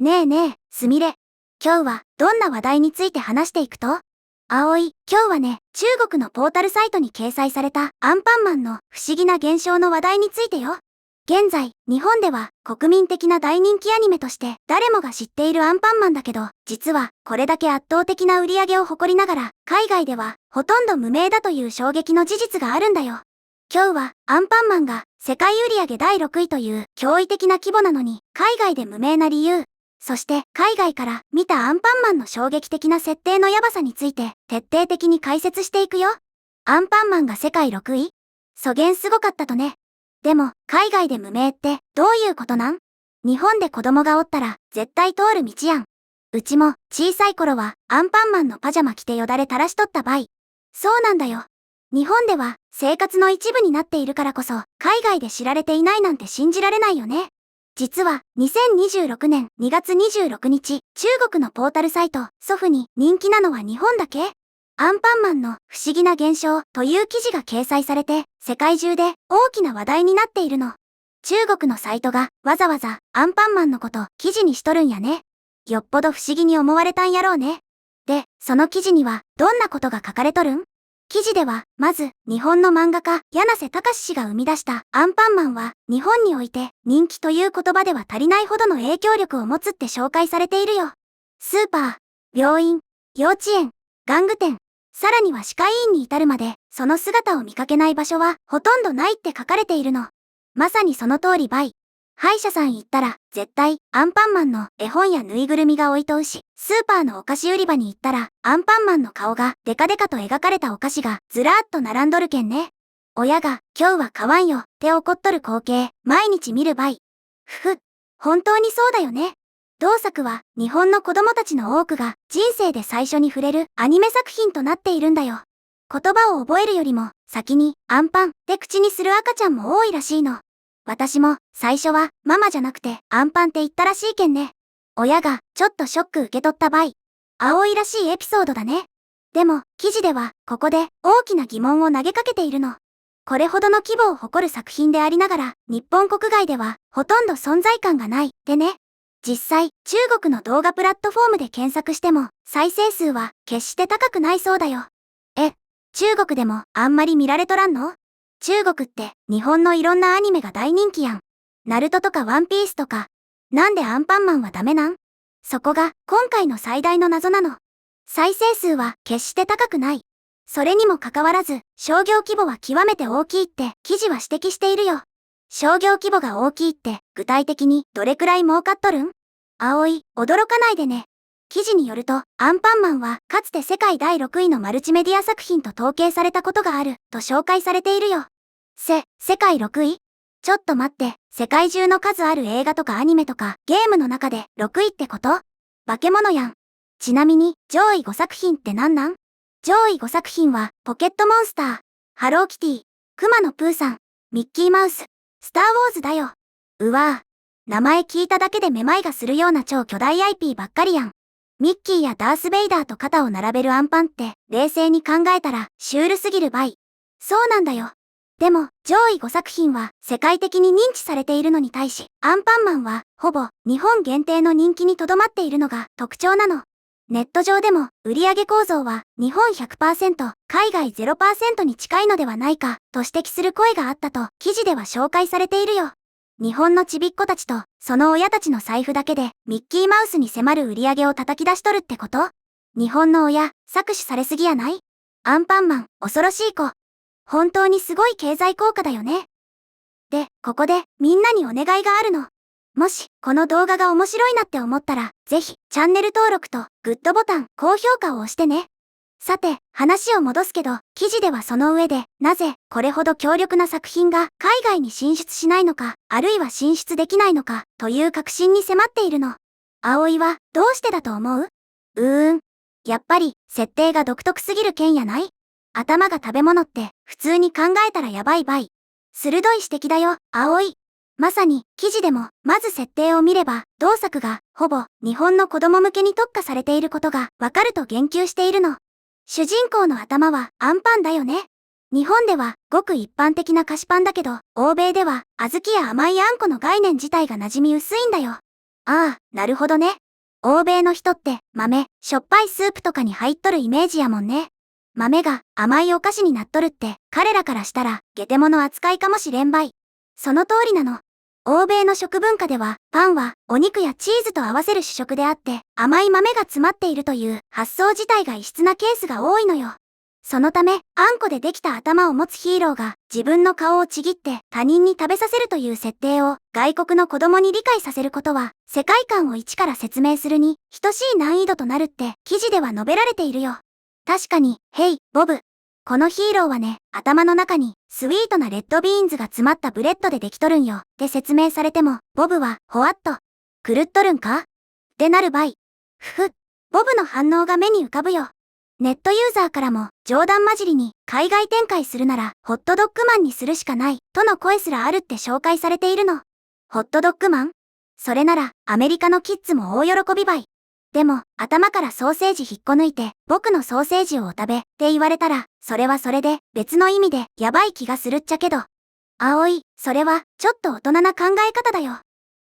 ねえねえ、すみれ。今日はどんな話題について話していくと？今日はね、中国のポータルサイトに掲載されたアンパンマンの不思議な現象の話題についてよ。現在、日本では国民的な大人気アニメとして誰もが知っているアンパンマンだけど、実はこれだけ圧倒的な売り上げを誇りながら、海外ではほとんど無名だという衝撃の事実があるんだよ。今日はアンパンマンが世界売上第6位という驚異的な規模なのに、海外で無名な理由、そして海外から見たアンパンマンの衝撃的な設定のヤバさについて徹底的に解説していくよ。アンパンマンが世界6位？そげんすごかったとね。でも海外で無名ってどういうことなん？日本で子供がおったら絶対通る道やん。うちも小さい頃はアンパンマンのパジャマ着てよだれ垂らしとったばい。そうなんだよ。日本では生活の一部になっているからこそ海外で知られていないなんて信じられないよね。実は2026年2月26日、中国のポータルサイトソフに人気なのは日本だけ？アンパンマンの不思議な現象という記事が掲載されて世界中で大きな話題になっているの。中国のサイトがわざわざアンパンマンのこと記事にしとるんやね。よっぽど不思議に思われたんやろうね。で、その記事にはどんなことが書かれとるん？記事では、まず、日本の漫画家、柳瀬隆氏が生み出したアンパンマンは、日本において人気という言葉では足りないほどの影響力を持つって紹介されているよ。スーパー、病院、幼稚園、玩具店、さらには歯科医院に至るまで、その姿を見かけない場所はほとんどないって書かれているの。まさにその通りばい。歯医者さん行ったら、絶対、アンパンマンの絵本やぬいぐるみが置いとうし、スーパーのお菓子売り場に行ったら、アンパンマンの顔がデカデカと描かれたお菓子がずらーっと並んどるけんね。親が、今日は買わんよって怒っとる光景、毎日見るばい。本当にそうだよね。同作は、日本の子供たちの多くが、人生で最初に触れるアニメ作品となっているんだよ。言葉を覚えるよりも、先に、アンパンって口にする赤ちゃんも多いらしいの。私も最初はママじゃなくてアンパンって言ったらしいけんね。親がちょっとショック受け取ったばい。葵らしいエピソードだね。でも記事ではここで大きな疑問を投げかけているの。これほどの規模を誇る作品でありながら日本国外ではほとんど存在感がないってね。実際中国の動画プラットフォームで検索しても再生数は決して高くないそうだよ。中国でもあんまり見られとらんの？中国って日本のいろんなアニメが大人気やん。ナルトとかワンピースとか。なんでアンパンマンはダメなん？そこが今回の最大の謎なの。再生数は決して高くない。それにもかかわらず商業規模は極めて大きいって記事は指摘しているよ。商業規模が大きいって具体的にどれくらい儲かっとるん？葵、驚かないでね。記事によると、アンパンマンはかつて世界第6位のマルチメディア作品と統計されたことがあると紹介されているよ。世界6位？ちょっと待って、世界中の数ある映画とかアニメとかゲームの中で6位ってこと？化け物やん。ちなみに上位5作品って何なん？上位5作品はポケットモンスター、ハローキティ、クマのプーさん、ミッキーマウス、スターウォーズだよ。うわぁ。名前聞いただけでめまいがするような超巨大 IP ばっかりやん。ミッキーやダース・ベイダーと肩を並べるアンパンって冷静に考えたらシュールすぎるばい。そうなんだよ。でも上位5作品は世界的に認知されているのに対し、アンパンマンはほぼ日本限定の人気にとどまっているのが特徴なの。ネット上でも売上構造は日本 100%、海外 0% に近いのではないかと指摘する声があったと記事では紹介されているよ。日本のちびっ子たちとその親たちの財布だけでミッキーマウスに迫る売り上げを叩き出しとるってこと？日本の親、搾取されすぎやない？アンパンマン、恐ろしい子。本当にすごい経済効果だよね。で、ここでみんなにお願いがあるの。もし、この動画が面白いなって思ったら、ぜひ、チャンネル登録とグッドボタン、高評価を押してね。さて、話を戻すけど、記事ではその上で、なぜ、これほど強力な作品が海外に進出しないのか、あるいは進出できないのか、という確信に迫っているの。葵は、どうしてだと思う？やっぱり、設定が独特すぎる件やない？頭が食べ物って、普通に考えたらやばいばい。鋭い指摘だよ、葵。まさに、記事でも、まず設定を見れば、同作が、ほぼ、日本の子供向けに特化されていることが、わかると言及しているの。主人公の頭はアンパンだよね。日本ではごく一般的な菓子パンだけど、欧米では小豆や甘いあんこの概念自体が馴染み薄いんだよ。ああ、なるほどね。欧米の人って豆、しょっぱいスープとかに入っとるイメージやもんね。豆が甘いお菓子になっとるって彼らからしたら下手物扱いかもしれんばい。その通りなの。欧米の食文化ではパンはお肉やチーズと合わせる主食であって甘い豆が詰まっているという発想自体が異質なケースが多いのよ。そのため、あんこでできた頭を持つヒーローが自分の顔をちぎって他人に食べさせるという設定を外国の子供に理解させることは世界観を一から説明するに等しい難易度となるって記事では述べられているよ。確かに、ヘイ、ボブ。このヒーローはね、頭の中にスイートなレッドビーンズが詰まったブレッドでできとるんよ。って説明されても、ボブは、ほわっと。狂っとるんかってなるばい。ふふ。ボブの反応が目に浮かぶよ。ネットユーザーからも冗談交じりに海外展開するならホットドッグマンにするしかないとの声すらあるって紹介されているの。ホットドッグマン？それならアメリカのキッズも大喜びばい。でも頭からソーセージ引っこ抜いて僕のソーセージをお食べって言われたらそれはそれで別の意味でやばい気がするっちゃけど。葵、それはちょっと大人な考え方だよ。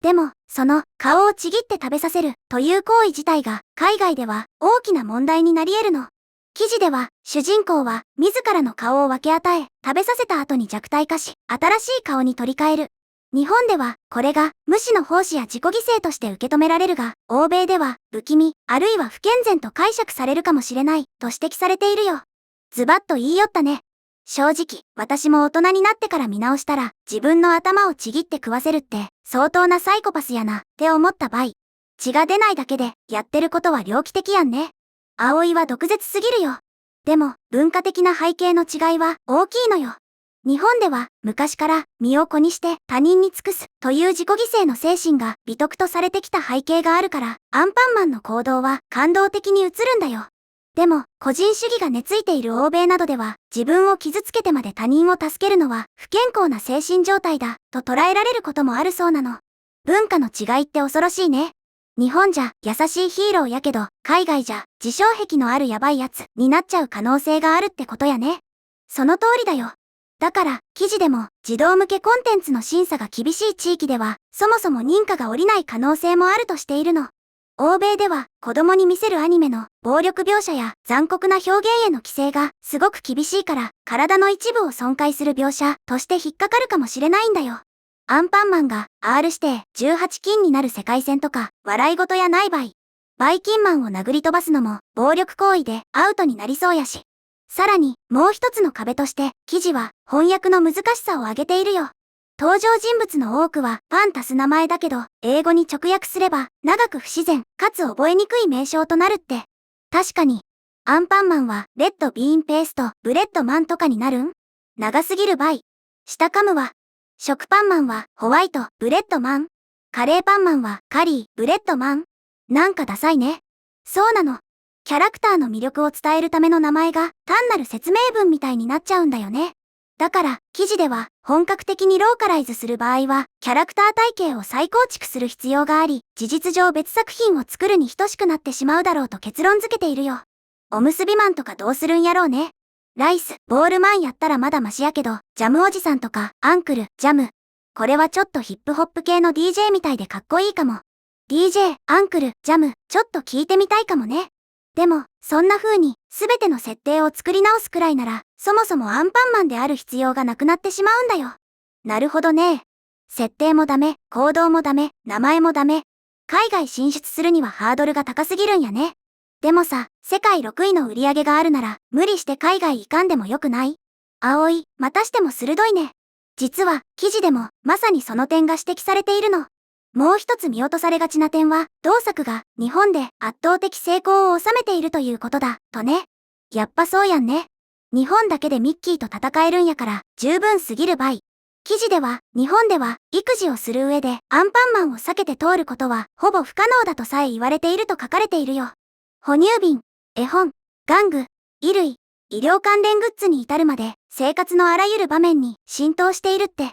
でも、その顔をちぎって食べさせるという行為自体が海外では大きな問題になり得るの。記事では、主人公は自らの顔を分け与え、食べさせた後に弱体化し、新しい顔に取り替える。日本では、これが無視の奉仕や自己犠牲として受け止められるが、欧米では、不気味、あるいは不健全と解釈されるかもしれない、と指摘されているよ。ズバッと言いよったね。正直、私も大人になってから見直したら、自分の頭をちぎって食わせるって、相当なサイコパスやな、って思った場合。血が出ないだけで、やってることは猟奇的やんね。葵は毒舌すぎるよ。でも、文化的な背景の違いは大きいのよ。日本では昔から身を粉にして他人に尽くすという自己犠牲の精神が美徳とされてきた背景があるから、アンパンマンの行動は感動的に映るんだよ。でも、個人主義が根付いている欧米などでは、自分を傷つけてまで他人を助けるのは不健康な精神状態だと捉えられることもあるそうなの。文化の違いって恐ろしいね。日本じゃ優しいヒーローやけど、海外じゃ自傷癖のあるヤバいやつになっちゃう可能性があるってことやね。その通りだよ。だから、記事でも児童向けコンテンツの審査が厳しい地域では、そもそも認可が下りない可能性もあるとしているの。欧米では子供に見せるアニメの暴力描写や残酷な表現への規制がすごく厳しいから、体の一部を損壊する描写として引っかかるかもしれないんだよ。アンパンマンが R 指定18禁になる世界線とか笑い事やないばい。バイキンマンを殴り飛ばすのも暴力行為でアウトになりそうやし。さらにもう一つの壁として記事は翻訳の難しさを挙げているよ。登場人物の多くはパン足す名前だけど英語に直訳すれば長く不自然かつ覚えにくい名称となるって。確かに。アンパンマンはレッドビーンペーストブレッドマンとかになるん？長すぎるばい。下噛むわ。食パンマンはホワイトブレッドマン。カレーパンマンはカリーブレッドマン。なんかダサいね。そうなの。キャラクターの魅力を伝えるための名前が単なる説明文みたいになっちゃうんだよね。だから、記事では本格的にローカライズする場合は、キャラクター体系を再構築する必要があり、事実上別作品を作るに等しくなってしまうだろうと結論付けているよ。おむすびマンとかどうするんやろうね。ライス、ボールマンやったらまだマシやけど、ジャムおじさんとか、アンクル、ジャム。これはちょっとヒップホップ系の DJ みたいでかっこいいかも。DJ、アンクル、ジャム、ちょっと聞いてみたいかもね。でも、そんな風に、すべての設定を作り直すくらいなら、そもそもアンパンマンである必要がなくなってしまうんだよ。なるほどね。設定もダメ、行動もダメ、名前もダメ。海外進出するにはハードルが高すぎるんやね。でもさ、世界6位の売り上げがあるなら、無理して海外行かんでもよくない？葵、またしても鋭いね。実は、記事でも、まさにその点が指摘されているの。もう一つ見落とされがちな点は、同作が日本で圧倒的成功を収めているということだ、とね。やっぱそうやんね。日本だけでミッキーと戦えるんやから、十分すぎるばい。記事では、日本では、育児をする上で、アンパンマンを避けて通ることは、ほぼ不可能だとさえ言われていると書かれているよ。哺乳瓶、絵本、玩具、衣類、医療関連グッズに至るまで、生活のあらゆる場面に浸透しているって。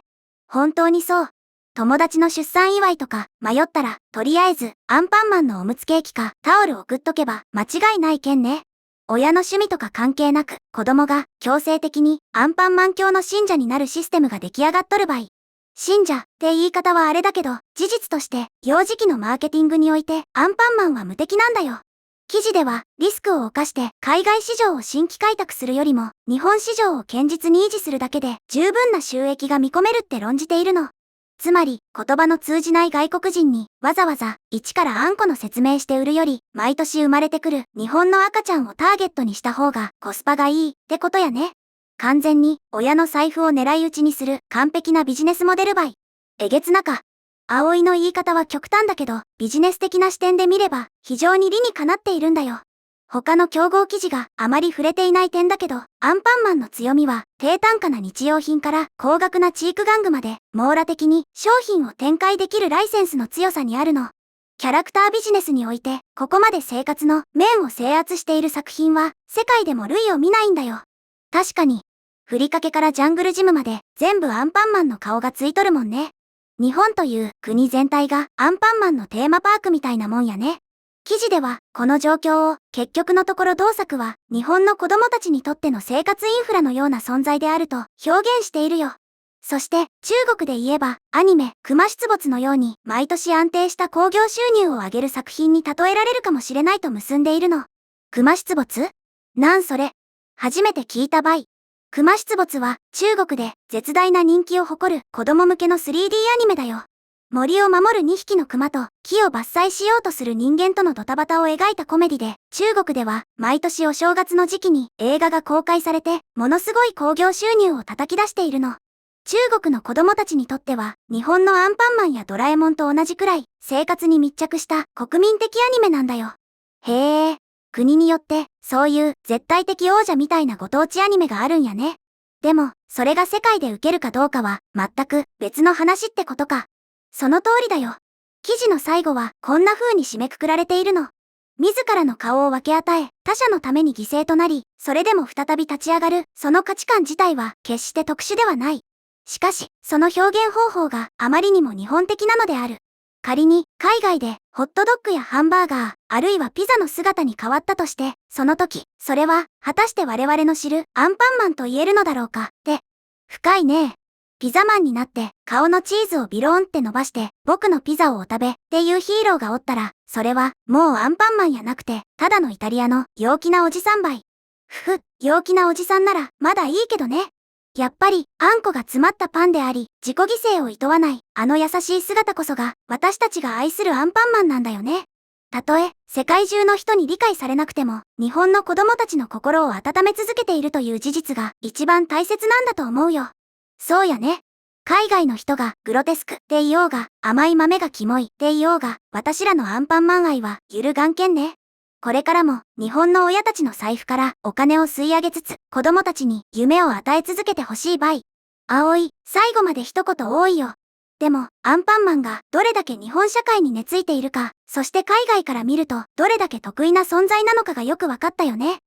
本当にそう。友達の出産祝いとか迷ったら、とりあえずアンパンマンのおむつケーキかタオル送っとけば間違いないけんね。親の趣味とか関係なく子供が強制的にアンパンマン教の信者になるシステムが出来上がっとるばい。信者って言い方はあれだけど、事実として幼児期のマーケティングにおいてアンパンマンは無敵なんだよ。記事ではリスクを冒して海外市場を新規開拓するよりも日本市場を堅実に維持するだけで十分な収益が見込めるって論じているの。つまり言葉の通じない外国人にわざわざ一からあんこの説明して売るより毎年生まれてくる日本の赤ちゃんをターゲットにした方がコスパがいいってことやね。完全に親の財布を狙い撃ちにする完璧なビジネスモデルばい。えげつなか。葵の言い方は極端だけど、ビジネス的な視点で見れば非常に理にかなっているんだよ。他の競合記事があまり触れていない点だけど、アンパンマンの強みは低単価な日用品から高額なチーク玩具まで網羅的に商品を展開できるライセンスの強さにあるの。キャラクタービジネスにおいてここまで生活の面を制圧している作品は世界でも類を見ないんだよ。確かに。ふりかけからジャングルジムまで全部アンパンマンの顔がついとるもんね。日本という国全体がアンパンマンのテーマパークみたいなもんやね。記事ではこの状況を結局のところ同作は日本の子供たちにとっての生活インフラのような存在であると表現しているよ。そして中国で言えばアニメ熊出没のように毎年安定した興行収入を上げる作品に例えられるかもしれないと結んでいるの。熊出没？なんそれ。初めて聞いたばい。熊出没は中国で絶大な人気を誇る子供向けの 3D アニメだよ。森を守る2匹の熊と木を伐採しようとする人間とのドタバタを描いたコメディで、中国では毎年お正月の時期に映画が公開されてものすごい興行収入を叩き出しているの。中国の子供たちにとっては日本のアンパンマンやドラえもんと同じくらい生活に密着した国民的アニメなんだよ。へえ。国によってそういう絶対的王者みたいなご当地アニメがあるんやね。でもそれが世界で受けるかどうかは全く別の話ってことか。その通りだよ。記事の最後はこんな風に締めくくられているの。自らの顔を分け与え他者のために犠牲となり、それでも再び立ち上がるその価値観自体は決して特殊ではない。しかしその表現方法があまりにも日本的なのである。仮に海外でホットドッグやハンバーガー、あるいはピザの姿に変わったとして、その時、それは果たして我々の知るアンパンマンと言えるのだろうかって。深いね。ピザマンになって顔のチーズをビローンって伸ばして僕のピザをお食べっていうヒーローがおったら、それはもうアンパンマンやなくてただのイタリアの陽気なおじさんばい。陽気なおじさんならまだいいけどね。やっぱりあんこが詰まったパンであり自己犠牲を厭わないあの優しい姿こそが私たちが愛するアンパンマンなんだよね。たとえ世界中の人に理解されなくても日本の子供たちの心を温め続けているという事実が一番大切なんだと思うよ。そうやね。海外の人がグロテスクって言おうが甘い豆がキモいって言おうが私らのアンパンマン愛は揺るがんけんね。これからも日本の親たちの財布からお金を吸い上げつつ子供たちに夢を与え続けてほしいばい。葵、最後まで一言多いよ。でもアンパンマンがどれだけ日本社会に根付いているか、そして海外から見るとどれだけ得意な存在なのかがよくわかったよね。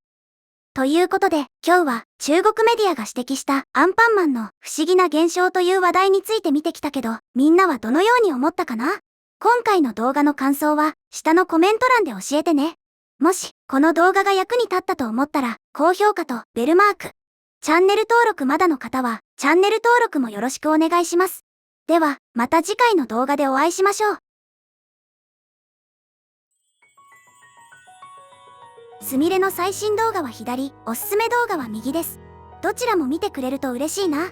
ということで今日は中国メディアが指摘したアンパンマンの不思議な現象という話題について見てきたけど、みんなはどのように思ったかな？今回の動画の感想は下のコメント欄で教えてね。もしこの動画が役に立ったと思ったら高評価とベルマーク、チャンネル登録まだの方はチャンネル登録もよろしくお願いします。ではまた次回の動画でお会いしましょう。すみれの最新動画は左、おすすめ動画は右です。どちらも見てくれると嬉しいな。